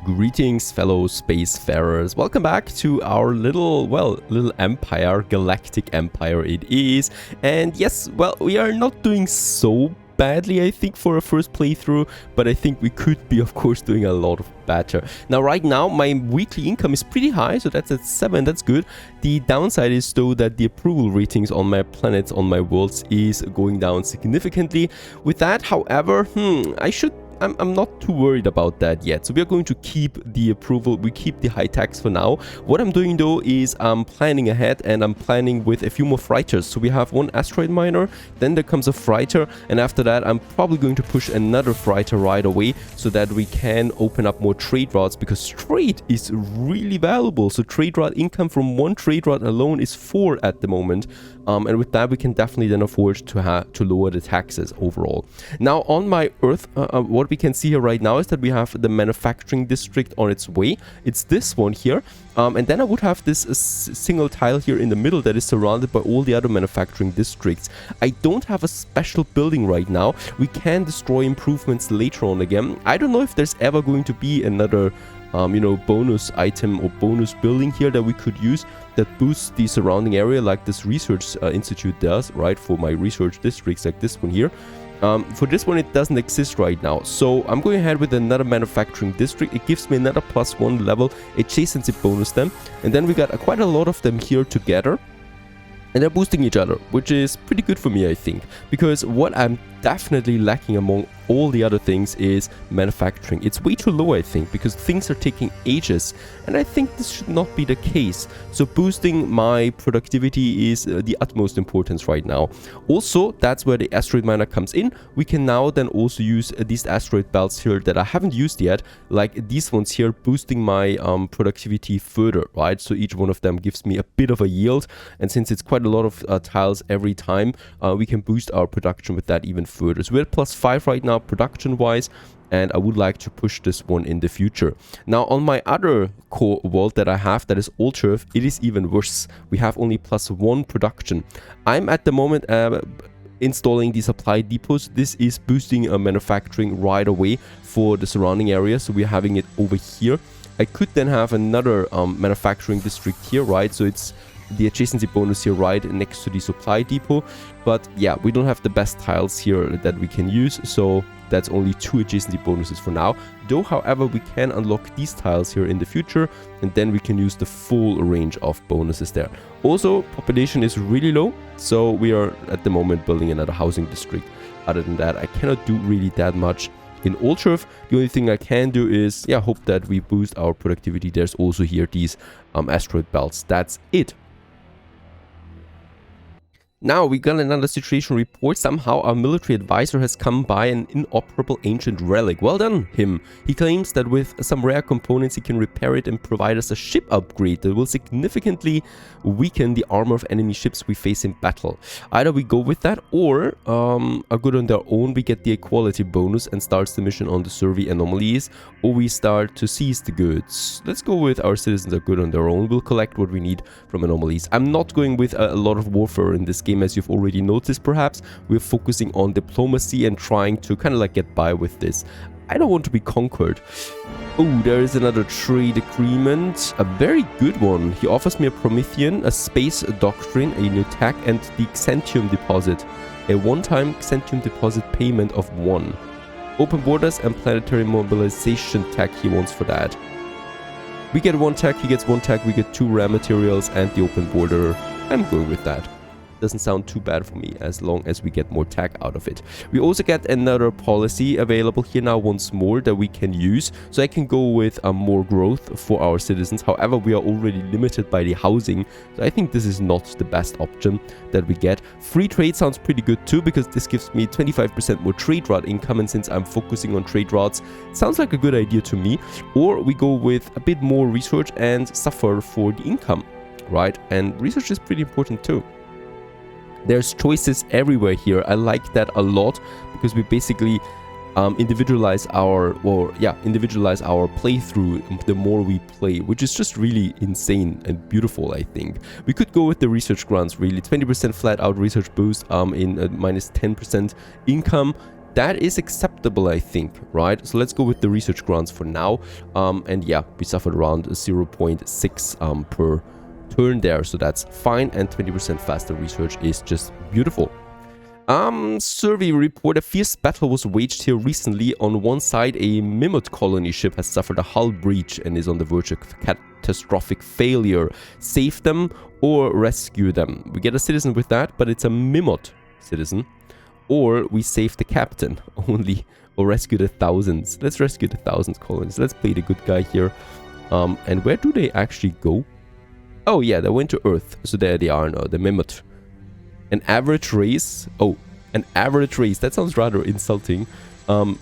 Greetings, fellow spacefarers. Welcome back to our little empire, Galactic Empire it is. And yes, well, we are not doing so badly, I think, for a first playthrough, but I think we could be, of course, doing a lot better. Now, right now, my weekly income is pretty high, so that's at 7, that's good. The downside is, though, that the approval ratings on my planets, on my worlds, is going down significantly. With that, however, I'm not too worried about that yet. So we are going to keep the approval, we keep the high tax for now. What I'm doing though is I'm planning ahead, and I'm planning with a few more freighters. So we have one asteroid miner, then there comes a freighter, and after that I'm probably going to push another freighter right away so that we can open up more trade routes, because trade is really valuable. So trade route income from one trade route alone is 4 at the moment. And with that we can definitely then afford to lower the taxes overall. Now on my Earth, what we can see here right now is that we have the manufacturing district on its way. It's this one here. And then I would have this single tile here in the middle that is surrounded by all the other manufacturing districts. I don't have a special building right now. We can destroy improvements later on again. I don't know if there's ever going to be another bonus item or bonus building here that we could use that boosts the surrounding area like this research institute does, right, for my research districts like this one here. For this one, it doesn't exist right now, so I'm going ahead with another manufacturing district. It gives me another +1 level adjacency bonus then, and then we got quite a lot of them here together, and they're boosting each other, which is pretty good for me, I think, because what I'm definitely lacking among all the other things is manufacturing. It's way too low, I think, because things are taking ages, and I think this should not be the case. So boosting my productivity is the utmost importance right now. Also, that's where the asteroid miner comes in. We can now then also use these asteroid belts here that I haven't used yet, like these ones here, boosting my productivity further, right? So each one of them gives me a bit of a yield, and since it's quite a lot of tiles every time, we can boost our production with that even further. So we're at +5 right now production wise, and I would like to push this one in the future. Now on my other core world that I have, that is Old Earth, it is even worse. We have only +1 production. I'm at the moment installing the supply depots. This is boosting manufacturing right away for the surrounding area, so we're having it over here. I could then have another manufacturing district here, right? So it's the adjacency bonus here right next to the supply depot, but yeah, we don't have the best tiles here that we can use, so that's only 2 adjacency bonuses for now. Though, however, we can unlock these tiles here in the future, and then we can use the full range of bonuses there. Also, population is really low, so we are at the moment building another housing district. Other than that, I cannot do really that much in Old Earth. The only thing I can do is, yeah, hope that we boost our productivity. There's also here these asteroid belts. That's it. Now, we got another situation report. Somehow our military advisor has come by an inoperable ancient relic. Well done, him. He claims that with some rare components he can repair it and provide us a ship upgrade that will significantly weaken the armor of enemy ships we face in battle. Either we go with that, or are good on their own, we get the equality bonus and starts the mission on the survey anomalies, or we start to seize the goods. Let's go with our citizens are good on their own. We'll collect what we need from anomalies. I'm not going with a lot of warfare in this game, as you've already noticed perhaps. We're focusing on diplomacy and trying to kind of like get by with this. I don't want to be conquered. Oh, there is another trade agreement, a very good one. He offers me a Promethean, a space doctrine, a new tech, and the Xentium deposit. A one-time Xentium deposit payment of 1. Open borders and planetary mobilization tech he wants for that. We get 1 tech, he gets 1 tech, we get 2 rare materials and the open border. I'm going with that. Doesn't sound too bad for me as long as we get more tech out of it. We also get another policy available here now once more that we can use, so I can go with more growth for our citizens. However, we are already limited by the housing, so I think this is not the best option that we get. Free trade sounds pretty good too, because this gives me 25% more trade route income, and since I'm focusing on trade routes, it sounds like a good idea to me. Or we go with a bit more research and suffer for the income, right? And research is pretty important too. There's choices everywhere here. I like that a lot, because we basically individualize our playthrough the more we play, which is just really insane and beautiful, I think. We could go with the research grants, really. 20% flat out research boost in -10% income. that is acceptable, I think, right? So let's go with the research grants for now. And yeah, we suffered around 0.6 per turn there, so that's fine. And 20% faster research is just beautiful. Survey report: a fierce battle was waged here recently. On one side, a Mimot colony ship has suffered a hull breach and is on the verge of catastrophic failure. Save them or rescue them. We get a citizen with that, but it's a Mimot citizen. Or we save the captain only, or rescue the thousands. Let's rescue the thousands colonies. Let's play the good guy here. And where do they actually go? Oh yeah, they went to Earth. So there they are now, the Mimot. An average race, an average race, that sounds rather insulting,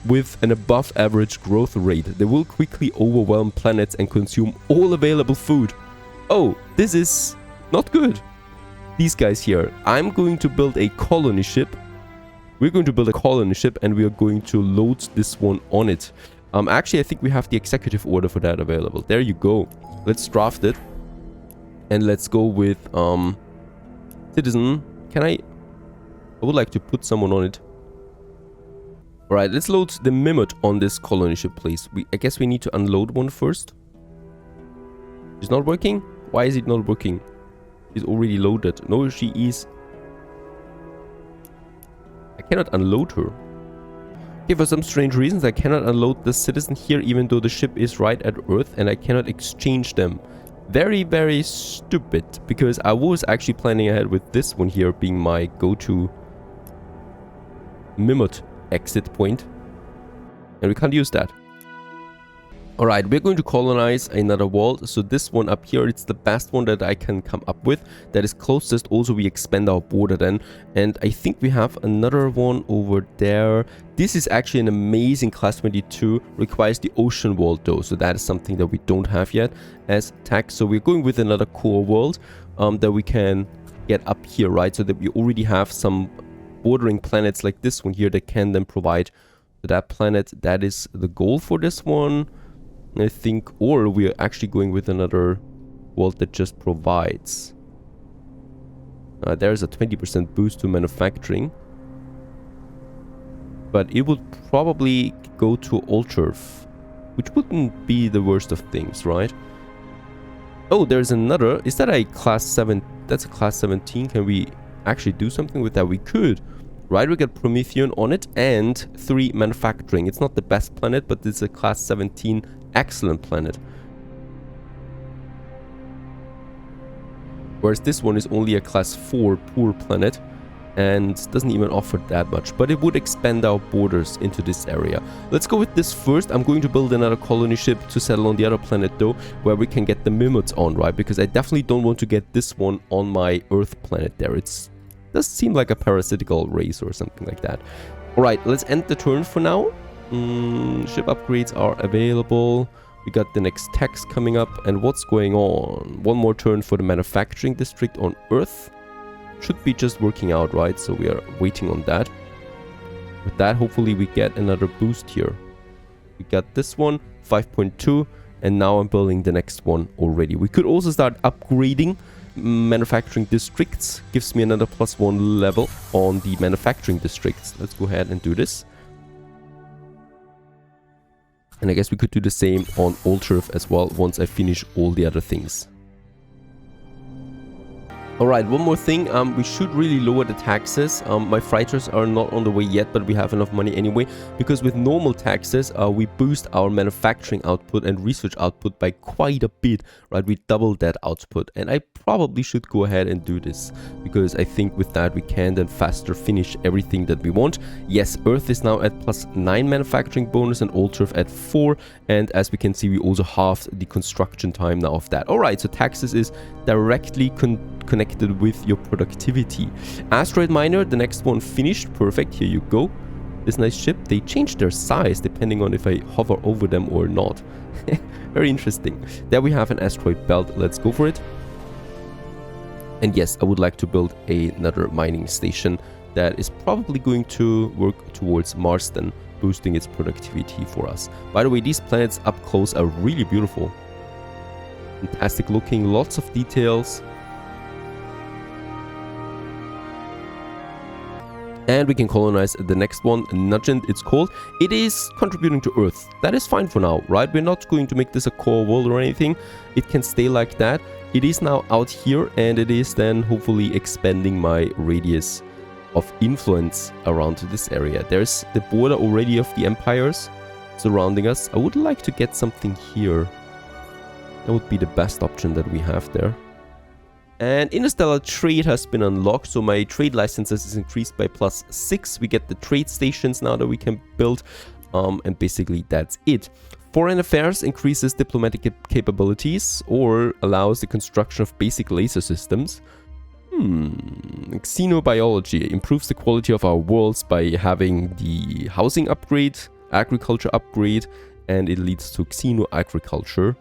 with an above average growth rate. They will quickly overwhelm planets and consume all available food. Oh, this is not good. These guys here, I'm going to build a colony ship. We're going to build a colony ship and we are going to load this one on it. Actually, I think we have the executive order for that available. There you go. Let's draft it. And let's go with citizen. I would like to put someone on it. Alright, let's load the Mimot on this colony ship, please. I guess we need to unload one first. It's not working? Why is it not working? She's already loaded. No, she is. I cannot unload her. Okay, for some strange reasons, I cannot unload the citizen here, even though the ship is right at Earth, and I cannot exchange them. Very, very stupid, because I was actually planning ahead with this one here being my go-to Mimot exit point. And we can't use that. Alright, we're going to colonize another world. So this one up here, it's the best one that I can come up with. That is closest. Also, we expand our border then. And I think we have another one over there. This is actually an amazing class 22. Requires the ocean world though. So that is something that we don't have yet as tech. So we're going with another core world that we can get up here, right? So that we already have some bordering planets like this one here that can then provide that planet. That is the goal for this one, I think. Or we're actually going with another world that just provides. There's a 20% boost to manufacturing. But it would probably go to Ulturf, which wouldn't be the worst of things, right? Oh, there's another. Is that a class 7? That's a class 17. Can we actually do something with that? We could. Right, we get Promethean on it and 3 manufacturing. It's not the best planet, but it's a class 17 excellent planet. Whereas this one is only a class 4 poor planet and doesn't even offer that much. But it would expand our borders into this area. Let's go with this first. I'm going to build another colony ship to settle on the other planet though, where we can get the Mimots on, right? Because I definitely don't want to get this one on my Earth planet there. Does seem like a parasitical race or something like that. Alright, let's end the turn for now. Ship upgrades are available. We got the next tax coming up. And what's going on? One more turn for the manufacturing district on Earth. Should be just working out, right? So we are waiting on that. With that, hopefully we get another boost here. We got this one, 5.2. And now I'm building the next one already. We could also start upgrading manufacturing districts. Gives me another +1 level on the manufacturing districts. Let's go ahead and do this. And I guess we could do the same on Ulturf as well once I finish all the other things. Alright, one more thing, we should really lower the taxes. My freighters are not on the way yet, but we have enough money anyway, because with normal taxes, we boost our manufacturing output and research output by quite a bit, right? We double that output, and I probably should go ahead and do this, because I think with that we can then faster finish everything that we want. Yes, Earth is now at +9 manufacturing bonus and Ulturf at 4, and as we can see, we also halved the construction time now of that. Alright, so taxes is directly connected with your productivity. Asteroid miner, the next one finished. Perfect, here you go. This nice ship, they change their size depending on if I hover over them or not. Very interesting. There we have an asteroid belt. Let's go for it. And yes, I would like to build another mining station that is probably going to work towards Marsden, boosting its productivity for us. By the way, these planets up close are really beautiful. Fantastic looking, lots of details. And we can colonize the next one, Nugent it's called. It is contributing to Earth. That is fine for now, right? We're not going to make this a core world or anything. It can stay like that. It is now out here, and it is then hopefully expanding my radius of influence around this area. There's the border already of the empires surrounding us. I would like to get something here. That would be the best option that we have there. And interstellar trade has been unlocked, so my trade licenses is increased by +6. We get the trade stations now that we can build, and basically that's it. Foreign affairs increases diplomatic capabilities or allows the construction of basic laser systems. Xenobiology improves the quality of our worlds by having the housing upgrade, agriculture upgrade, and it leads to xeno-agriculture.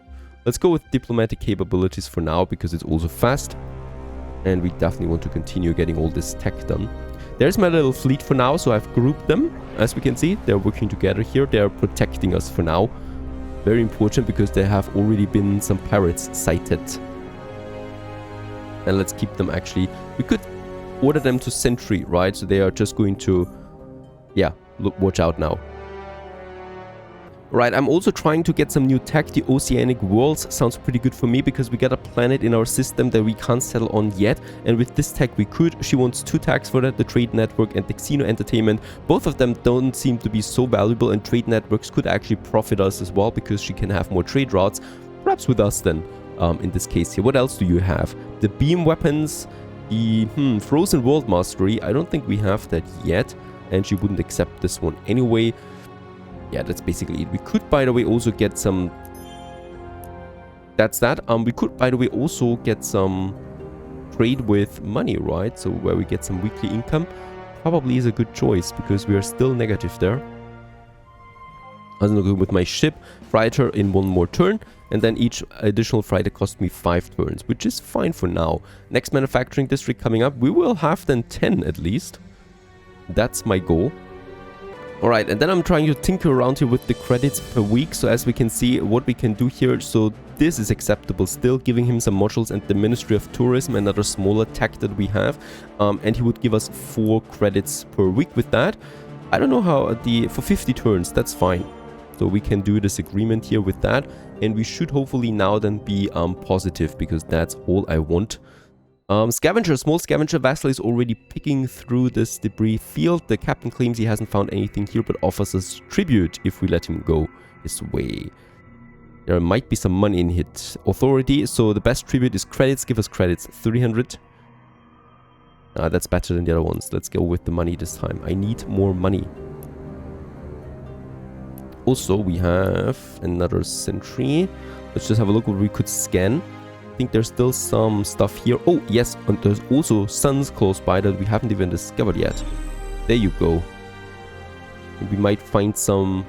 Let's go with diplomatic capabilities for now because it's also fast. And we definitely want to continue getting all this tech done. There's my little fleet for now, so I've grouped them. As we can see, they're working together here. They're protecting us for now. Very important because there have already been some pirates sighted. And let's keep them actually. We could order them to sentry, right? So they are just going to, yeah, look, watch out now. Right, I'm also trying to get some new tech. The oceanic worlds sounds pretty good for me because we got a planet in our system that we can't settle on yet. And with this tech we could. She wants 2 tags for that, the trade network and the xeno entertainment. Both of them don't seem to be so valuable, and trade networks could actually profit us as well because she can have more trade routes. Perhaps with us then, in this case here. What else do you have? The beam weapons, the frozen world mastery. I don't think we have that yet, and she wouldn't accept this one anyway. Yeah, that's basically it. We could, by the way, also get some... That's that. We could, by the way, also get some trade with money, right? So where we get some weekly income. Probably is a good choice because we are still negative there. I'm going to go with my ship, freighter in 1 more turn. And then each additional freighter cost me 5 turns, which is fine for now. Next manufacturing district coming up. We will have then 10 at least. That's my goal. Alright, and then I'm trying to tinker around here with the credits per week. So as we can see what we can do here. So this is acceptable still, giving him some modules and the Ministry of Tourism, another smaller tech that we have. And he would give us 4 credits per week with that. I don't know how for 50 turns, that's fine. So we can do this agreement here with that. And we should hopefully now then be positive because that's all I want. Scavenger, small scavenger vessel is already picking through this debris field. The captain claims he hasn't found anything here but offers us tribute if we let him go his way. There might be some money in his authority, so the best tribute is credits. Give us credits, 300. That's better than the other ones. Let's go with the money this time. I need more money. Also, we have another sentry. Let's just have a look what we could scan. I think there's still some stuff here. Oh, yes, and there's also suns close by that we haven't even discovered yet. There you go. And we might find some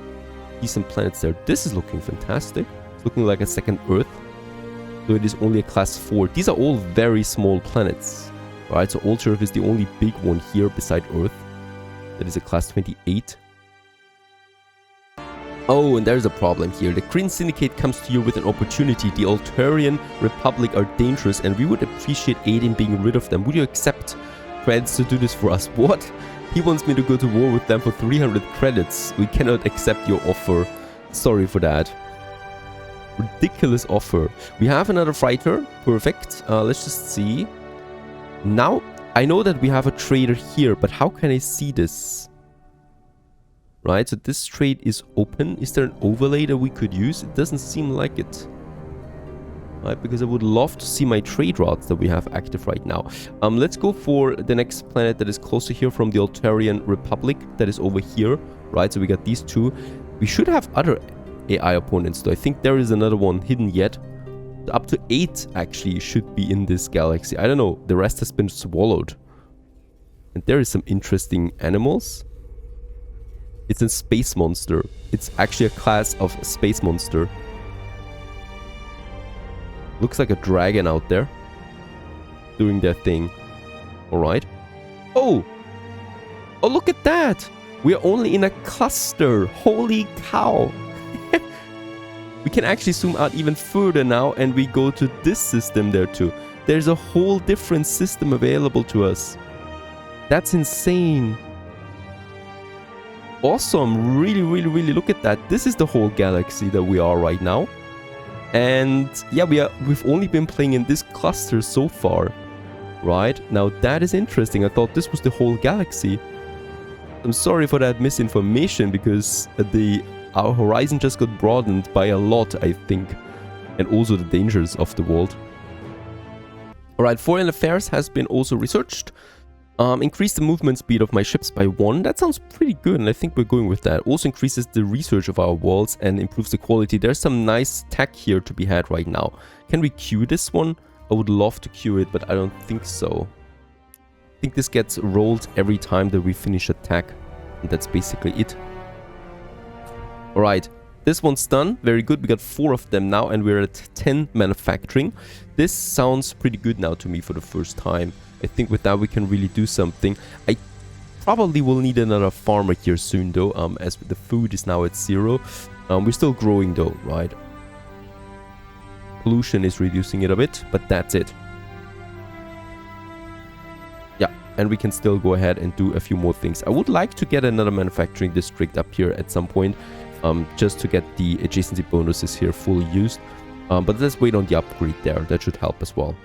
decent planets there. This is looking fantastic. It's looking like a second Earth. So it is only a class 4. These are all very small planets. Alright, so Altereth is the only big one here beside Earth. That is a class 28. Oh, and there's a problem here. The Green Syndicate comes to you with an opportunity. The Altarian Republic are dangerous and we would appreciate aid in being rid of them. Would you accept credits to do this for us? What? He wants me to go to war with them for 300 credits. We cannot accept your offer. Sorry for that. Ridiculous offer. We have another fighter. Perfect. Let's just see. Now, I know that we have a trader here, but how can I see this? Right, so this trade is open. Is there an overlay that we could use? It doesn't seem like it. Right, because I would love to see my trade routes that we have active right now. Let's go for the next planet that is closer here from the Altarian Republic. That is over here. Right, so we got these 2. We should have other AI opponents though. I think there is another one hidden yet. Up to 8 actually should be in this galaxy. I don't know. The rest has been swallowed. And there is some interesting animals. It's a space monster. It's actually a class of space monster. Looks like a dragon out there. Doing their thing. Alright. Oh! Oh, look at that! We are only in a cluster. Holy cow! We can actually zoom out even further now and we go to this system there too. There's a whole different system available to us. That's insane. Awesome. Really look at that. This is the whole galaxy that we are right now. And yeah, we've only been playing in this cluster so far. Right? Now that is interesting. I thought this was the whole galaxy. I'm sorry for that misinformation, because our horizon just got broadened by a lot, I think. And also the dangers of the world. Alright, foreign affairs has been also researched. Increase the movement speed of my ships by 1. That sounds pretty good, and I think we're going with that. Also increases the research of our worlds and improves the quality. There's some nice tech here to be had right now. Can we queue this one? I would love to queue it, but I don't think so. I think this gets rolled every time that we finish a tech. And that's basically it. Alright, this one's done. Very good. We got 4 of them now, and we're at 10 manufacturing. This sounds pretty good now to me for the first time. I think with that we can really do something. I probably will need another farmer here soon though, as the food is now at 0. We're still growing though, right? Pollution is reducing it a bit, but that's it. Yeah, and we can still go ahead and do a few more things. I would like to get another manufacturing district up here at some point, just to get the adjacency bonuses here fully used. But let's wait on the upgrade there. That should help as well.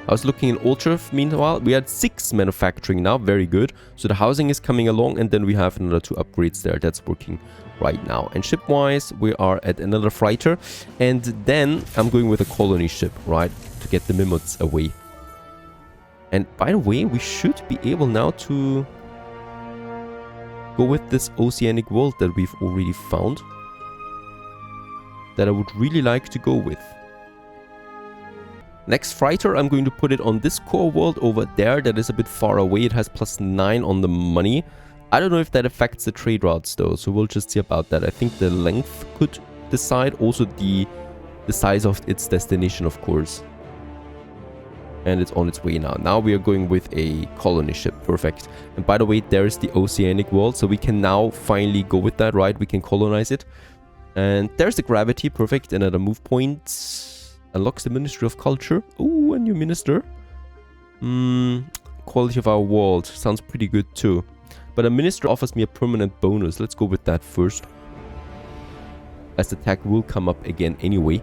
I was looking in Ultraf meanwhile. We had 6 manufacturing now. Very good. So the housing is coming along, and then we have another 2 upgrades there. That's working right now. And ship-wise, we are at another freighter. And then I'm going with a colony ship, right? To get the Mimots away. And by the way, we should be able now to go with this oceanic world that we've already found. That I would really like to go with. Next freighter, I'm going to put it on this core world over there. That is a bit far away. It has +9 on the money. I don't know if that affects the trade routes though, so we'll just see about that. I think the length could decide. Also the size of its destination, of course. And it's on its way now. Now we are going with a colony ship. Perfect. And by the way, there's the oceanic world. So we can now finally go with that, right? We can colonize it. And there's the gravity. Perfect. Another move point. Unlocks the Ministry of Culture. Ooh, a new minister. Quality of our world. Sounds pretty good too. But a minister offers me a permanent bonus. Let's go with that first. As the tag will come up again anyway.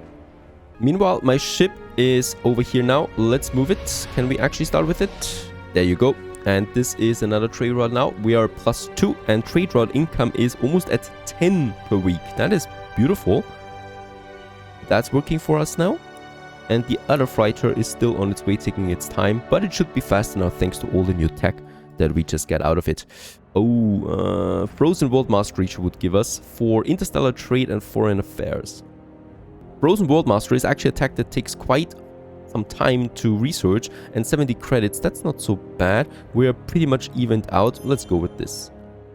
Meanwhile, my ship is over here now. Let's move it. Can we actually start with it? There you go. And this is another trade route now. We are +2 and trade route income is almost at 10 per week. That is beautiful. That's working for us now. And the other freighter is still on its way, taking its time. But it should be fast enough thanks to all the new tech that we just get out of it. Oh, Frozen World Mastery would give us for interstellar trade and foreign affairs. Frozen World Mastery is actually a tech that takes quite some time to research, and 70 credits, that's not so bad. We're pretty much evened out. Let's go with this.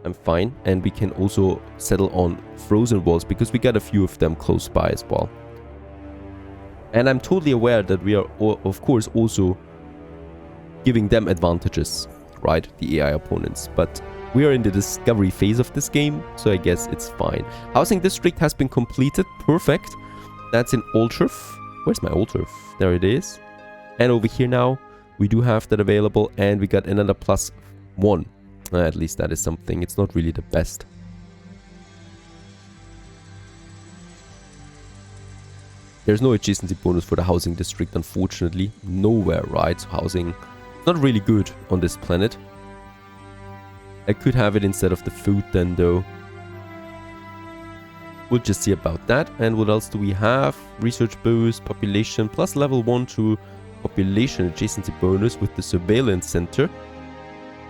I'm fine. And we can also settle on Frozen Worlds because we got a few of them close by as well. And I'm totally aware that we are, of course, also giving them advantages, right? The AI opponents. But we are in the discovery phase of this game, so I guess it's fine. Housing district has been completed. Perfect. That's in Ultraf. Where's my Ultraf? There it is. And over here now, we do have that available, and we got another +1. At least that is something. It's not really the best. There's no adjacency bonus for the housing district, unfortunately. Nowhere, right? So housing, not really good on this planet. I could have it instead of the food then, though. We'll just see about that. And what else do we have? Research boost, population, plus level 1 to population adjacency bonus with the surveillance center.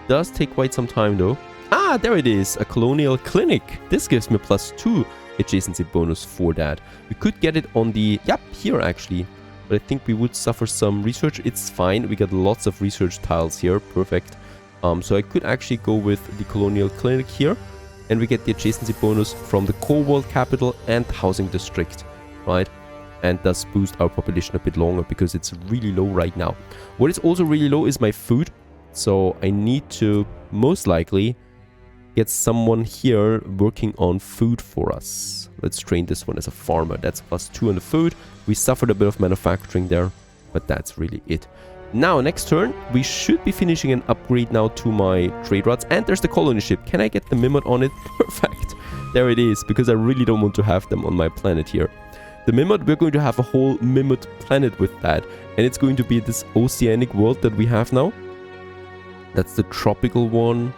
Does take quite some time, though. Ah, there it is. A colonial clinic. This gives me +2 adjacency bonus for that. We could get it on the... Yep, here actually. But I think we would suffer some research. It's fine. We got lots of research tiles here. Perfect. So I could actually go with the colonial clinic here. And we get the adjacency bonus from the core world capital and housing district. Right? And thus boost our population a bit longer because it's really low right now. What is also really low is my food. So I need to most likely get someone here working on food for us. Let's train this one as a farmer. That's +2 on the food. We suffered a bit of manufacturing there, but that's really it. Now, next turn, we should be finishing an upgrade now to my trade routes. And there's the colony ship. Can I get the Mimot on it? Perfect. There it is, because I really don't want to have them on my planet here. The Mimot, we're going to have a whole Mimot planet with that. And it's going to be this oceanic world that we have now. That's the tropical one.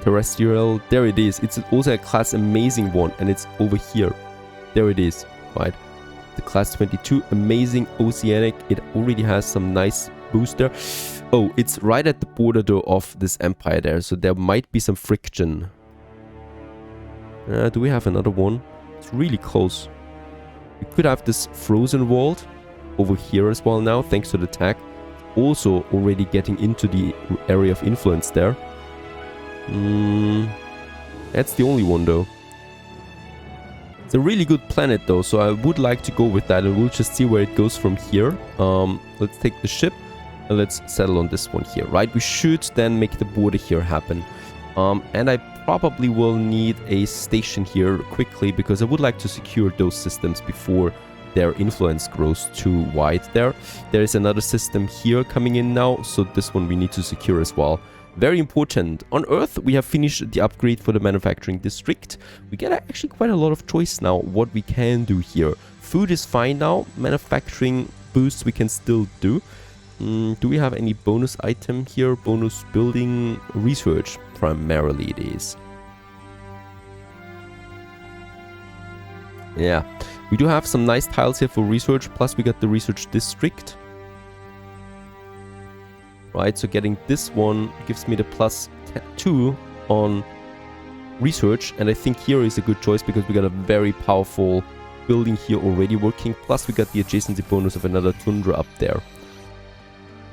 Terrestrial. There it is. It's also a class amazing one. And it's over here. There it is. Right. The class 22. Amazing oceanic. It already has some nice boost there. Oh, it's right at the border though of this empire there. So there might be some friction. Do we have another one? It's really close. We could have this frozen world over here as well now, thanks to the tag. Also already getting into the area of influence there. That's the only one though. It's a really good planet though, so I would like to go with that and we'll just see where it goes from here. Let's take the ship and let's settle on this one here, right? We should then make the border here happen. And I probably will need a station here quickly because I would like to secure those systems before their influence grows too wide there. There is another system here coming in now, so this one we need to secure as well. Very important. On Earth, we have finished the upgrade for the manufacturing district. We get actually quite a lot of choice now what we can do here. Food is fine now. Manufacturing boosts we can still do. Do we have any bonus item here? Bonus building research, primarily it is. Yeah, we do have some nice tiles here for research, plus we got the research district. Right, so getting this one gives me the +2 on research, and I think here is a good choice because we got a very powerful building here already working, plus we got the adjacency bonus of another tundra up there.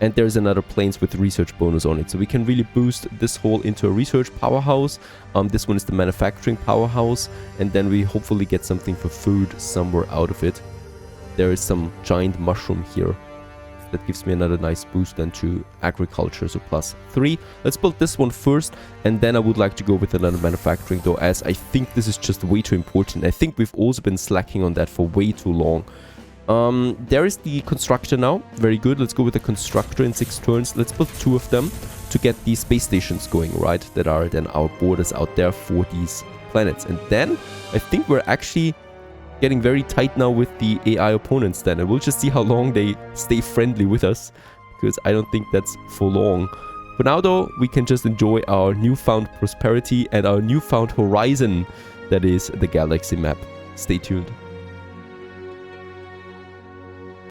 And there's another plains with research bonus on it. So we can really boost this whole into a research powerhouse. This one is the manufacturing powerhouse. And then we hopefully get something for food somewhere out of it. There is some giant mushroom here. That gives me another nice boost then to agriculture, so +3. Let's build this one first. And then I would like to go with another manufacturing though, as I think this is just way too important. I think we've also been slacking on that for way too long. There is the constructor now. Very good. Let's go with the constructor in 6 turns. Let's build 2 of them to get these space stations going, right? That are then our borders out there for these planets. And then I think we're actually getting very tight now with the AI opponents then. And we'll just see how long they stay friendly with us, because I don't think that's for long. For now though, we can just enjoy our newfound prosperity and our newfound horizon that is the galaxy map. Stay tuned.